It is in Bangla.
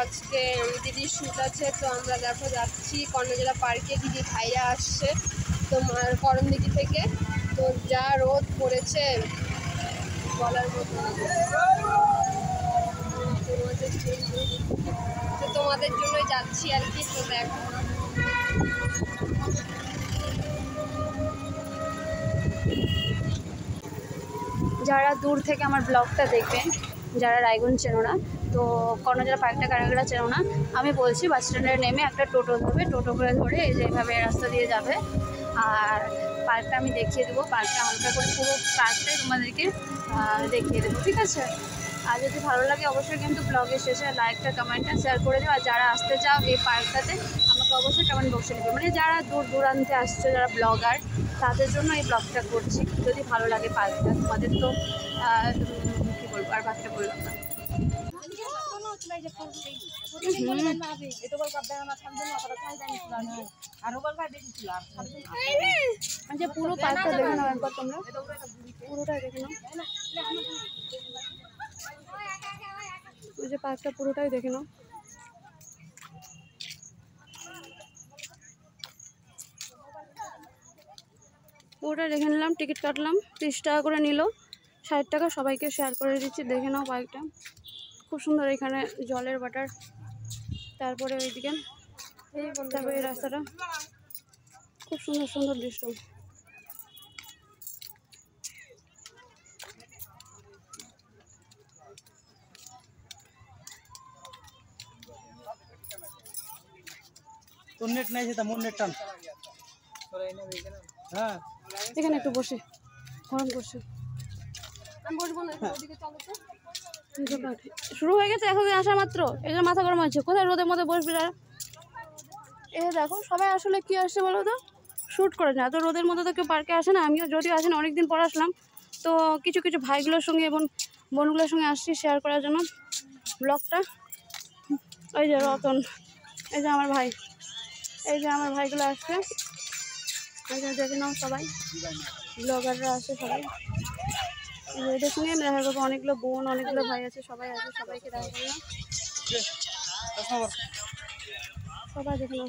আজকে দিদির শ্যুট আছে, তো আমরা দেখো যাচ্ছি কর্ণজোড়া পার্কে। দিদি ভাইরা আসছে তোমার করণদিঘি থেকে। তো যা রোদ পড়েছে বলার মতো, তোমাদের জন্যই যাচ্ছি আর কি। তো দেখো যারা দূর থেকে আমার ব্লগটা দেখবেন, যারা রায়গঞ্জ চেনো না, তো কর্ণজোড়া পার্কটা কারা চেনো না, আমি বলছি বাস স্ট্যান্ডে নেমে একটা টোটো ধরবে, টোটো করে ধরে এই যে এইভাবে রাস্তা দিয়ে যাবে। আর পার্কটা আমি দেখিয়ে দেবো, পার্কটা হালকা করে পুরো পার্কটাই তোমাদেরকে দেখিয়ে দেবো, ঠিক আছে? আর যদি ভালো লাগে অবশ্যই কিন্তু ব্লগের শেষে লাইকটা কমেন্টটা শেয়ার করে দেবো। আর যারা আসতে চাও এই পার্কটাতে আমাকে অবশ্যই কমেন্ট বক্সে লিখবে, মানে যারা দূর দূরান্তে আসছে, যারা ব্লগার, তাদের জন্য এই ব্লগটা করছি। যদি ভালো লাগে পার্কটা তোমাদের, তো কী বলবো, আর বাচ্চা বললাম না। পুরো পার্কটা দেখে নাও একবার, তোমরা পুরোটাই দেখে নাও, ওই যে পার্কটা পুরোটাই দেখে নাও। পুরোটা দেখে নিলাম, টিকিট কাটলাম, 30 টাকা করে নিল, 60 টাকা সবাইকে শেয়ার করে দিচ্ছি। দেখে নাও পার্কটা খুব সুন্দর, এখানে জলের বাটার, তারপরে ওইদিকে, তারপরে এই রাস্তাটা খুব সুন্দর সুন্দর দৃশ্য। তোর নেট নাই, সেটা মোর নেট টান। হ্যাঁ এখানে একটু বসে গরম করছে, আমি বসবো না, ওদিকে চলো তো। শুরু হয়ে গেছে এখন আসা মাত্র, এই জন্য মাথা গরম হচ্ছে। কোথায় রোদের মধ্যে বসবি আর? এ দেখো সবাই আসলে কি আসছে বলো তো, শ্যুট করে না, তো রোদের মধ্যে তো কেউ পার্কে আসে না। আমিও যদিও আসি না, অনেকদিন পর আসলাম, তো কিছু কিছু ভাইগুলোর সঙ্গে এবং বোনগুলোর সঙ্গে আসছি শেয়ার করার জন্য ব্লগটা। ওই যে রতন, এই যে আমার ভাই, এই যে আমার ভাইগুলো আসছে, এই যে দেখে নাও সবাই ব্লগাররা আসে সবাই। এদের সঙ্গে আমি দেখা করবো, অনেকগুলো বোন, অনেকগুলো ভাই আছে, সবাই আছে, সবাইকে দেখা করলাম, সবাই দেখে নাও।